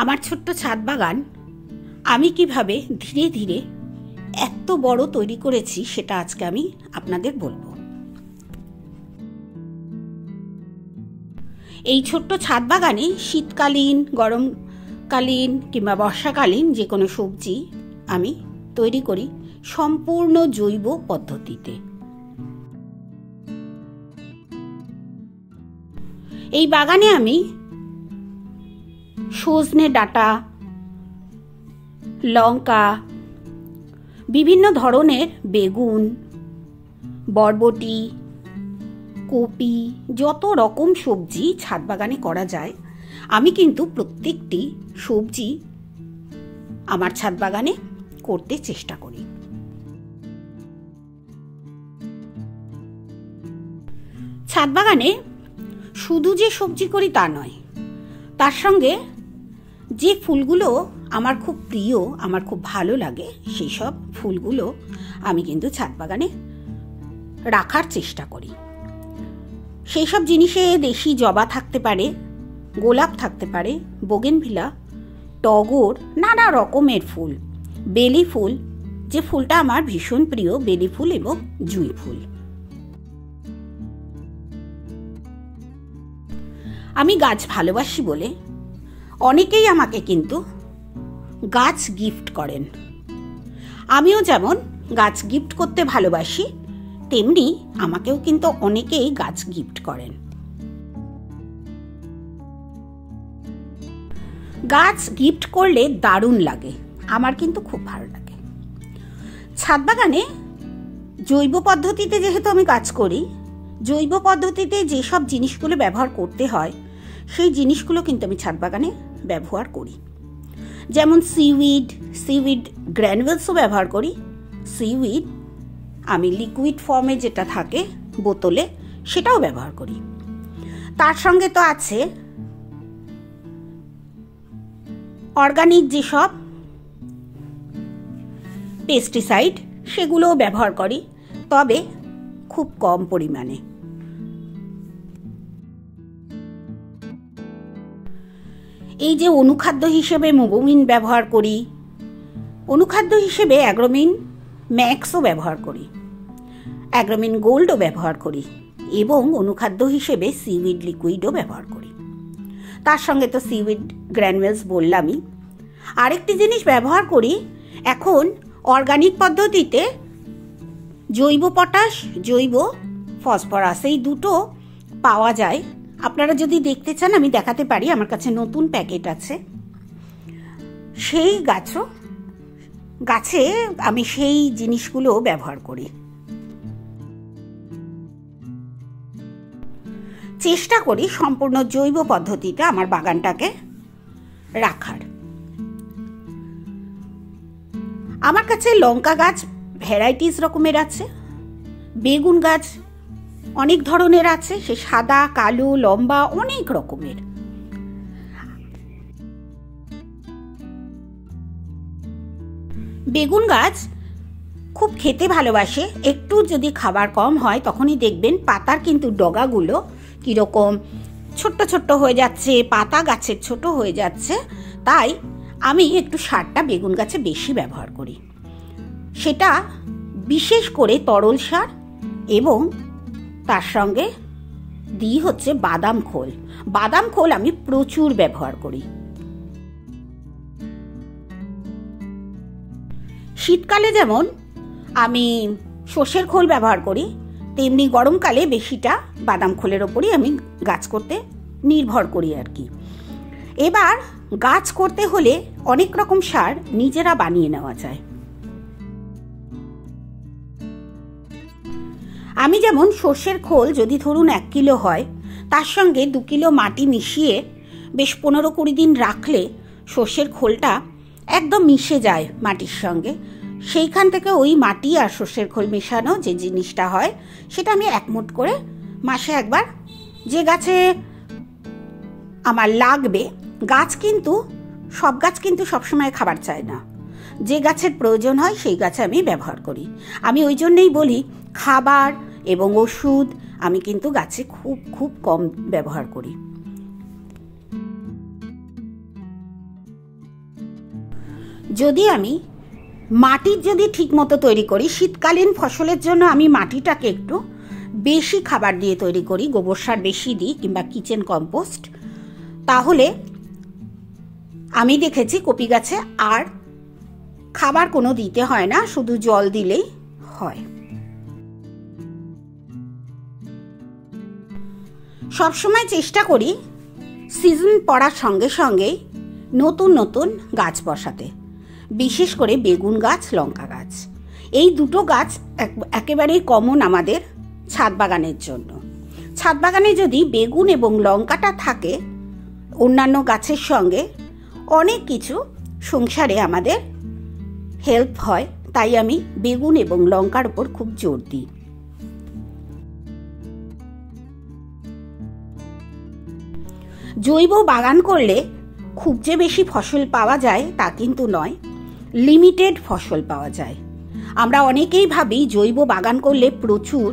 আমার ছোট্ট ছাদ বাগান আমি কিভাবে ধীরে ধীরে এত বড় তৈরি করেছি সেটা আজকে আমি আপনাদের বলবো। এই ছোট্ট ছাদ বাগানে শীতকালীন, গরমকালীন কিংবা বর্ষাকালীন যে কোনো সবজি আমি তৈরি করি সম্পূর্ণ জৈব পদ্ধতিতে। এই বাগানে আমি সজনে ডাঁটা, লঙ্কা, বিভিন্ন ধরনের বেগুন, বরবটি, কপি, যত রকম সবজি ছাদ বাগানে করা যায় আমি কিন্তু প্রত্যেকটি সবজি আমার ছাদ বাগানে করতে চেষ্টা করি। ছাদ বাগানে শুধু যে সবজি করি তা নয়, তার সঙ্গে যে ফুলগুলো আমার খুব প্রিয়, আমার খুব ভালো লাগে, সেই সব ফুলগুলো আমি কিন্তু ছাদ বাগানে রাখার চেষ্টা করি। সেই সব জিনিসে দেশি জবা থাকতে পারে, গোলাপ থাকতে পারে, বোগেনভিলা, টগর, নানা রকমের ফুল, বেলি ফুল, যে ফুলটা আমার ভীষণ প্রিয়, বেলি ফুল এবং জুঁই ফুল। আমি গাছ ভালোবাসি বলে অনেকেই আমাকে কিন্তু গাছ গিফট করেন। আমিও যেমন গাছ গিফট করতে ভালোবাসি, তেমনি আমাকেও কিন্তু অনেকেই গাছ গিফট করেন। গাছ গিফট করলে দারুণ লাগে, আমার কিন্তু খুব ভালো লাগে। ছাদ বাগানে জৈব পদ্ধতিতে যেহেতু আমি গাছ করি, জৈব পদ্ধতিতে যেসব জিনিসগুলো ব্যবহার করতে হয় সেই জিনিসগুলো কিন্তু আমি ছাদ বাগানে ব্যবহার করি। যেমন সিউইড গ্র্যানুয়েলসও ব্যবহার করি। সিউইড আমি লিকুইড ফর্মে যেটা থাকে বোতলে, সেটাও ব্যবহার করি। তার সঙ্গে তো আছে অর্গানিক যেসব পেস্টিসাইড, সেগুলোও ব্যবহার করি, তবে খুব কম পরিমাণে। এই যে অনুখাদ্য হিসেবে মোবোমিন ব্যবহার করি, অনুখাদ্য হিসেবে অ্যাগ্রোমিন ম্যাক্সও ব্যবহার করি, অ্যাগ্রোমিন গোল্ডও ব্যবহার করি, এবং অনুখাদ্য হিসেবে সিউইড লিকুইডও ব্যবহার করি। তার সঙ্গে তো সিউইড গ্র্যানুয়েলস বললামই। আরেকটি জিনিস ব্যবহার করি এখন অর্গানিক পদ্ধতিতে, জৈব পটাশ, জৈব ফসফরাস, এই দুটো পাওয়া যায়। আপনারা যদি দেখতে চান আমি দেখাতে পারি, আমার কাছে নতুন প্যাকেট আছে। সেই গাছে আমি সেই জিনিসগুলো ব্যবহার করি। চেষ্টা করি সম্পূর্ণ জৈব পদ্ধতিতে আমার বাগানটাকে রাখার। আমার কাছে লঙ্কা গাছ ভ্যারাইটিস রকমের আছে, বেগুন গাছ অনেক ধরনের আছে, সে সাদা, কালো, লম্বা, অনেক রকমের। বেগুন গাছ খুব খেতে ভালোবাসে, একটু যদি খাবার কম হয় তখনই দেখবেন পাতার কিন্তু ডগাগুলো কিরকম ছোট্ট ছোট্ট হয়ে যাচ্ছে, পাতা গাছের ছোট হয়ে যাচ্ছে। তাই আমি একটু সারটা বেগুন গাছে বেশি ব্যবহার করি, সেটা বিশেষ করে তরল সার, এবং তার সঙ্গে দিই হচ্ছে বাদাম খোল। বাদাম খোল আমি প্রচুর ব্যবহার করি। শীতকালে যেমন আমি সর্ষের খোল ব্যবহার করি, তেমনি গরমকালে বেশিটা বাদাম খোলের ওপরই আমি গাছ করতে নির্ভর করি আর কি। এবার গাছ করতে হলে অনেক রকম সার নিজেরা বানিয়ে নেওয়া যায়। আমি যেমন সর্ষের খোল যদি ধরুন 1 কিলো হয়, তার সঙ্গে 2 কিলো মাটি মিশিয়ে বেশ 15-20 দিন রাখলে সর্ষের খোলটা একদম মিশে যায় মাটির সঙ্গে। সেইখান থেকে ওই মাটি আর সর্ষের খোল মেশানো যে জিনিসটা হয়, সেটা আমি 1 মুঠ করে মাসে একবার, যে গাছে আমার লাগবে, গাছ কিন্তু সব গাছ কিন্তু সবসময় খাবার চায় না, যে গাছের প্রয়োজন হয় সেই গাছে আমি ব্যবহার করি। আমি ওই জন্যেই বলি খাবার এবং ওষুধ আমি কিন্তু গাছে খুব খুব কম ব্যবহার করি। যদি আমি মাটির যদি ঠিকমতো তৈরি করি, শীতকালীন ফসলের জন্য আমি মাটিটাকে একটু বেশি খাবার দিয়ে তৈরি করি, গোবর সার বেশি দিই কিংবা কিচেন কম্পোস্ট, তাহলে আমি দেখেছি কপি গাছে আর খাবার কোনো দিতে হয় না, শুধু জল দিলেই হয়। সবসময় চেষ্টা করি সিজন পড়ার সঙ্গে সঙ্গেই নতুন নতুন গাছ বসাতে, বিশেষ করে বেগুন গাছ, লঙ্কা গাছ। এই দুটো গাছ একেবারেই কমন আমাদের ছাদ বাগানের জন্য। ছাদ বাগানে যদি বেগুন এবং লঙ্কাটা থাকে অন্যান্য গাছের সঙ্গে, অনেক কিছু সংসারে আমাদের হেল্প হয়। তাই আমি বেগুন এবং লঙ্কার উপর খুব জোর দিই। জৈব বাগান করলে খুব যে বেশি ফসল পাওয়া যায় তা কিন্তু নয়, লিমিটেড ফসল পাওয়া যায়। আমরা অনেকেই ভাবি জৈব বাগান করলে প্রচুর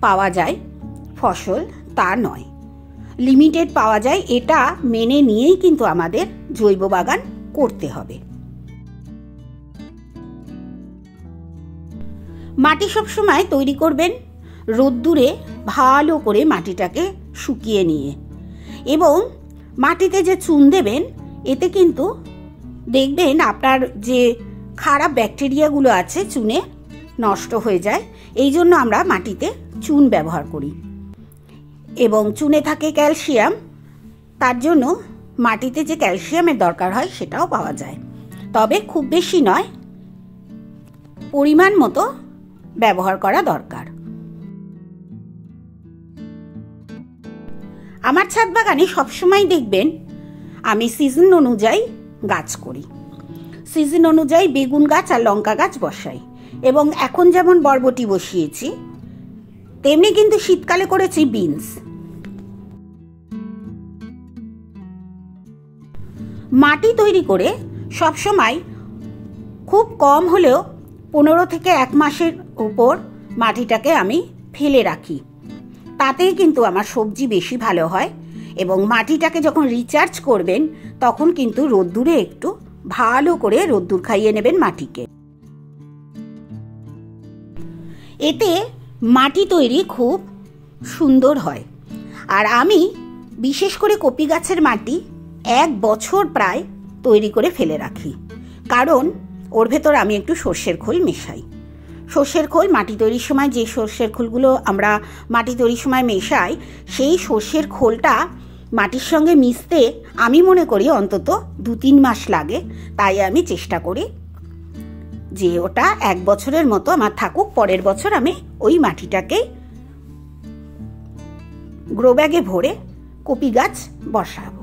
পাওয়া যায় ফসল, তা নয়, লিমিটেড পাওয়া যায়। এটা মেনে নিয়েই কিন্তু আমাদের জৈব বাগান করতে হবে। মাটি সবসময় তৈরি করবেন রোদ্দুরে ভালো করে মাটিটাকে শুকিয়ে নিয়ে, এবং মাটিতে যে চুন দেবেন এতে কিন্তু দেখবেন আপনার যে খারাপ ব্যাকটেরিয়াগুলো আছে চুনে নষ্ট হয়ে যায়। এই জন্য আমরা মাটিতে চুন ব্যবহার করি, এবং চুনে থাকে ক্যালসিয়াম, তার জন্য মাটিতে যে ক্যালসিয়ামের দরকার হয় সেটাও পাওয়া যায়, তবে খুব বেশি নয়, পরিমাণ মতো ব্যবহার করা দরকার। আমার ছাদ বাগানে সবসময় দেখবেন আমি সিজন অনুযায়ী গাছ করি, সিজন অনুযায়ী বেগুন গাছ আর লঙ্কা গাছ বসাই, এবং এখন যেমন বরবটি বসিয়েছি তেমনি কিন্তু শীতকালে করেছি বিনস। মাটি তৈরি করে সবসময় খুব কম হলেও 15 থেকে 1 মাসের উপর মাটিটাকে আমি ফেলে রাখি, তাতেই কিন্তু আমার সবজি বেশি ভালো হয়। এবং মাটিটাকে যখন রিচার্জ করবেন তখন কিন্তু রোদ্দুরে একটু ভালো করে রোদ্দুর খাইয়ে নেবেন মাটিকে, এতে মাটি তৈরি খুব সুন্দর হয়। আর আমি বিশেষ করে কপি গাছের মাটি 1 বছর প্রায় তৈরি করে ফেলে রাখি, কারণ ওর ভেতর আমি একটু সর্ষের খোল মেশাই। সর্ষের খোল মাটি তৈরির সময় যে সর্ষের খোলগুলো আমরা মাটি তৈরির সময় মেশাই, সেই সর্ষের খোলটা মাটির সঙ্গে মিশতে আমি মনে করি অন্তত 2-3 মাস লাগে। তাই আমি চেষ্টা করি যে ওটা 1 বছরের মতো আমার থাকুক, পরের বছর আমি ওই মাটিটাকে গ্রো ব্যাগে ভরে কপি গাছ বসাবো।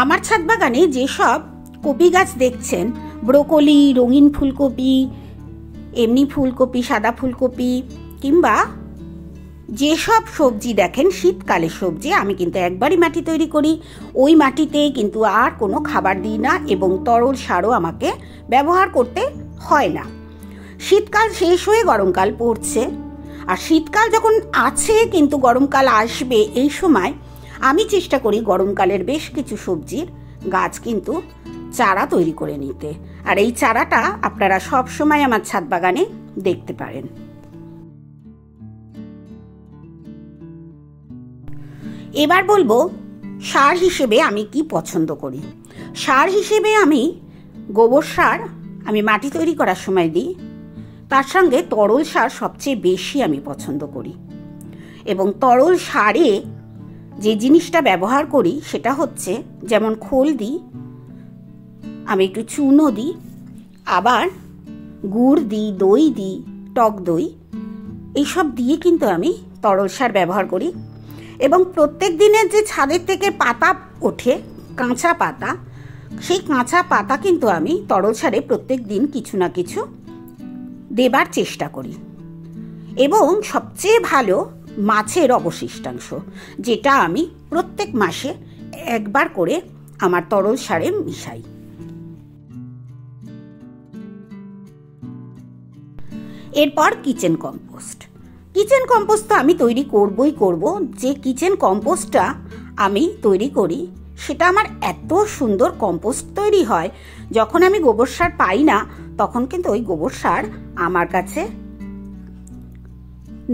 আমার ছাদ বাগানে যেসব কপি গাছ দেখছেন, ব্রোকলি, রঙিন ফুলকপি, এমনি ফুলকপি, সাদা ফুলকপি, কিংবা যেসব সবজি দেখেন শীতকালের সবজি, আমি কিন্তু একবারই মাটি তৈরি করি, ওই মাটিতে কিন্তু আর কোনো খাবার দিই না, এবং তরল সারও আমাকে ব্যবহার করতে হয় না। শীতকাল শেষ হয়ে গরমকাল পড়ছে, আর শীতকাল যখন আছে কিন্তু গরমকাল আসবে, এই সময় আমি চেষ্টা করি গরমকালের বেশ কিছু সবজির গাছ কিন্তু চারা তৈরি করে নিতে, আর এই চারাটা আপনারা সব সময় আমার ছাদ বাগানে দেখতে পারেন। এবার বলবো সার হিসেবে আমি কি পছন্দ করি। সার হিসেবে আমি গোবর সার আমি মাটি তৈরি করার সময় দিই, তার সঙ্গে তরল সার সবচেয়ে বেশি আমি পছন্দ করি। এবং তরল সারে যে জিনিসটা ব্যবহার করি সেটা হচ্ছে, যেমন খোল দিই, আমি একটু চুনও দিই, আবার গুড় দিই, দই দিই, টক দই, এইসব দিয়ে কিন্তু আমি তরল সার ব্যবহার করি। এবং প্রত্যেক দিনের যে ছাদের থেকে পাতা ওঠে, কাঁচা পাতা, সেই কাঁচা পাতা কিন্তু আমি তরল সারে প্রত্যেক দিন কিছু না কিছু দেবার চেষ্টা করি। এবং সবচেয়ে ভালো মাছের অবশিষ্টাংশ, যেটা আমি প্রত্যেক মাসে একবার করে আমার তরল সারে মিশাই। এরপর কিচেন কম্পোস্ট। কিচেন কম্পোস্ট তো আমি তৈরি করবই করব। যে কিচেন কম্পোস্টটা আমি তৈরি করি সেটা আমার এত সুন্দর কম্পোস্ট তৈরি হয়, যখন আমি গোবর সার পাই না তখন কিন্তু ওই গোবর সার আমার কাছে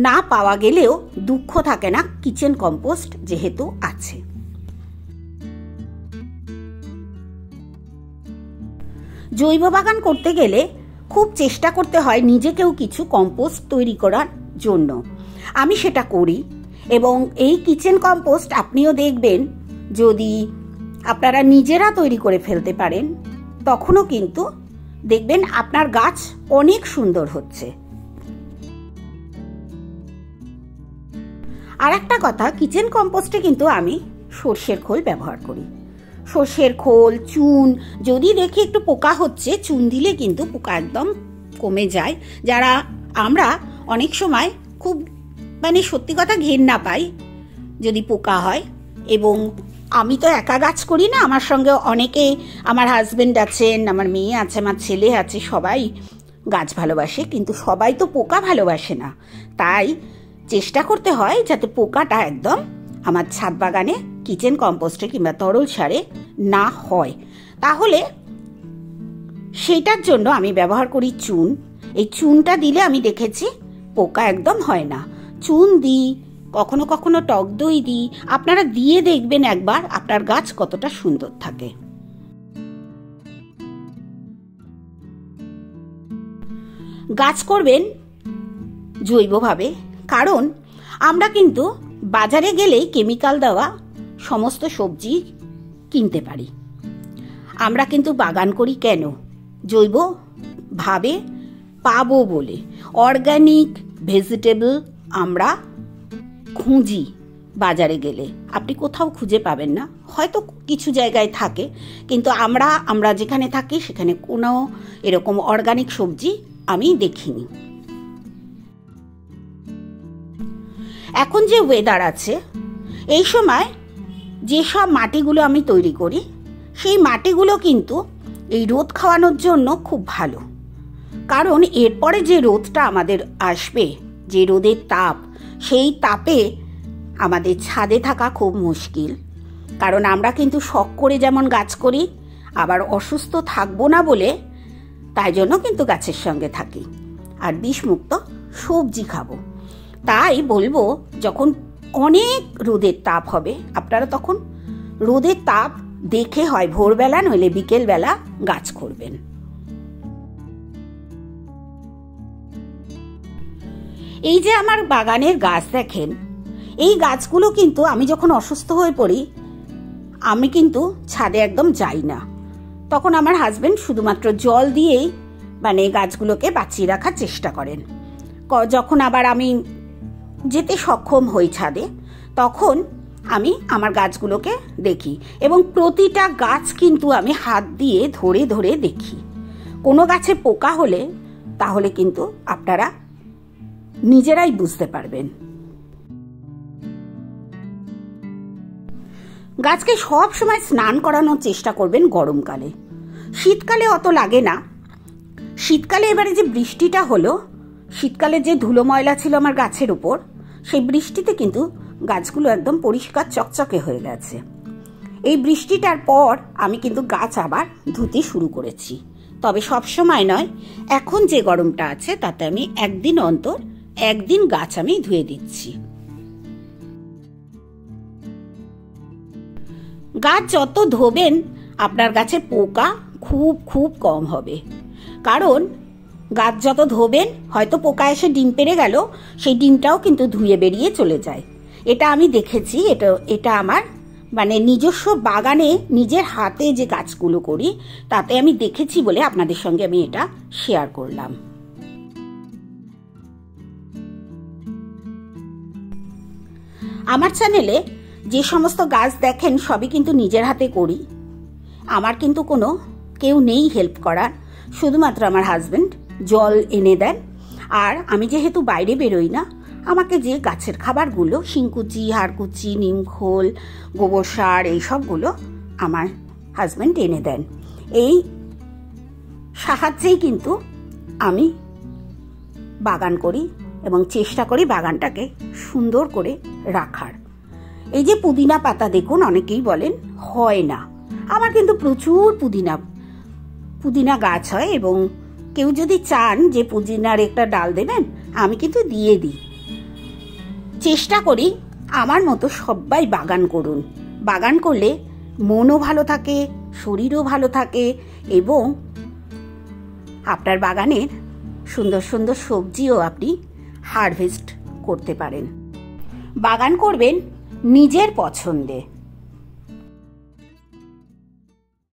না পাওয়া গেলেও দুঃখ থাকে না, কিচেন কম্পোস্ট যেহেতু আছে। জৈব বাগান করতে গেলে খুব চেষ্টা করতে হয় নিজেকেও কিছু কম্পোস্ট তৈরি করার জন্য। আমি সেটা করি এবং এই কিচেন কম্পোস্ট আপনিও দেখবেন যদি আপনারা নিজেরা তৈরি করে ফেলতে পারেন তখনও কিন্তু দেখবেন আপনার গাছ অনেক সুন্দর হচ্ছে। আর একটা কথা, কিচেন কম্পোস্টে কিন্তু আমি সর্ষের খোল ব্যবহার করি। সর্ষের খোল, চুন, যদি দেখি একটু পোকা হচ্ছে চুন দিলে কিন্তু পোকা একদম কমে যায়। যারা আমরা অনেক সময় খুব সত্যি কথা ঘেন্না পাই যদি পোকা হয়। এবং আমি তো একা গাছ করি না, আমার সঙ্গে অনেকে, আমার হাজবেন্ড আছেন, আমার মেয়ে আছে, আমার ছেলে আছে, সবাই গাছ ভালোবাসে, কিন্তু সবাই তো পোকা ভালোবাসে না। তাই চেষ্টা করতে হয় যাতে পোকাটা একদম আমার ছাদ বাগানে কিচেন কম্পোস্টে কিংবা তরল সারে না হয়। তাহলে সেটার জন্য আমি ব্যবহার করি চুন। এই চুনটা দিলে আমি দেখেছি পোকা একদম হয় না। চুন দিই, কখনো কখনো টক দই দিই। আপনারা দিয়ে দেখবেন একবার আপনার গাছ কতটা সুন্দর থাকে। গাছ করবেন জৈবভাবে, কারণ আমরা কিন্তু বাজারে গেলেই কেমিক্যাল দেওয়া সমস্ত সবজি কিনতে পারি। আমরা কিন্তু বাগান করি কেন? জৈবভাবে পাবো বলে। অর্গানিক ভেজিটেবল আমরা খুঁজি বাজারে গেলে, আপনি কোথাও খুঁজে পাবেন না। হয়তো কিছু জায়গায় থাকে, কিন্তু আমরা যেখানে থাকি সেখানে কোনো এরকম অর্গানিক সবজি আমি দেখিনি। এখন যে ওয়েদার আছে, এই সময় যেসব মাটিগুলো আমি তৈরি করি সেই মাটিগুলো কিন্তু এই রোদ খাওয়ানোর জন্য খুব ভালো। কারণ এরপরে যে রোদটা আমাদের আসবে, যে রোদের তাপ, সেই তাপে আমাদের ছাদে থাকা খুব মুশকিল। কারণ আমরা কিন্তু শখ করে যেমন গাছ করি, আবার অসুস্থ থাকবো না বলে তাই জন্য কিন্তু গাছের সঙ্গে থাকি আর বিষমুক্ত সবজি খাবো। তাই বলবো, যখন অনেক রোদের তাপ হবে আপনারা তখন রোদের তাপ দেখে হয় ভোরবেলা নইলে বিকেলবেলা গাছ করবেন। এই যে আমার বাগানের গাছ দেখেন, এই গাছগুলো কিন্তু আমি যখন অসুস্থ হয়ে পড়ি আমি কিন্তু ছাদে একদম যাই না। তখন আমার হাজবেন্ড শুধুমাত্র জল দিয়েই গাছগুলোকে বাঁচিয়ে রাখার চেষ্টা করেন। যখন আবার আমি যেতে সক্ষম হই ছাদে, তখন আমি আমার গাছগুলোকে দেখি এবং প্রতিটা গাছ কিন্তু আমি হাত দিয়ে ধরে ধরে দেখি। কোনো গাছে পোকা হলে তাহলে কিন্তু আপনারা নিজেরাই বুঝতে পারবেন। গাছকে সব সময় স্নান করানোর চেষ্টা করবেন গরমকালে। শীতকালে অত লাগে না। শীতকালে এবারে যে বৃষ্টিটা হলো, শীতকালে যে ধুলো ময়লা ছিল আমার গাছের উপর, সেই বৃষ্টিতে কিন্তু গাছগুলো একদম পরিষ্কার চকচকে হয়ে গেছে। এই বৃষ্টিটার পর আমি কিন্তু গাছ আবার ধুতে শুরু করেছি। তবে সব সময় নয়, এখন যে গরমটা আছে তাতে আমি একদিন অন্তর একদিন গাছ আমি ধুয়ে দিচ্ছি। গাছ যত ধোবেন আপনার গাছে পোকা খুব খুব কম হবে। কারণ গাছ যত ধোবেন, হয়তো পোকা এসে ডিম পেড়ে গেল, সেই ডিমটাও কিন্তু ধুয়ে বেরিয়ে চলে যায়। এটা আমি দেখেছি। এটা আমার নিজস্ব বাগানে নিজের হাতে যে গাছগুলো করি তাতে আমি দেখেছি বলে আপনাদের সঙ্গে আমি এটা শেয়ার করলাম। আমার চ্যানেলে যে সমস্ত গাছ দেখেন সবই কিন্তু নিজের হাতে করি। আমার কিন্তু কোনো কেউ নেই হেল্প করার, শুধুমাত্র আমার হাজবেন্ড জল এনে দেন। আর আমি যেহেতু বাইরে বেরোই না, আমাকে যে গাছের খাবারগুলো, শিংকুচি, হাড়কুচি, নিমখোল, গোবর সার, এইসবগুলো আমার হাজবেন্ড এনে দেন। এই সাহায্যেই কিন্তু আমি বাগান করি এবং চেষ্টা করি বাগানটাকে সুন্দর করে রাখার। এই যে পুদিনা পাতা দেখুন, অনেকেই বলেন হয় না, আমার কিন্তু প্রচুর পুদিনা গাছ হয় এবং কেউ যদি চান যে পুদিনার একটা ডাল দেবেন, আমি কিন্তু দিয়ে দিই। চেষ্টা করি আমার মতো সবাই বাগান করুন। বাগান করলে মনও ভালো থাকে, শরীরও ভালো থাকে এবং আপনার বাগানের সুন্দর সুন্দর সবজিও আপনি হারভেস্ট করতে পারেন। বাগান করবেন নিজের পছন্দে।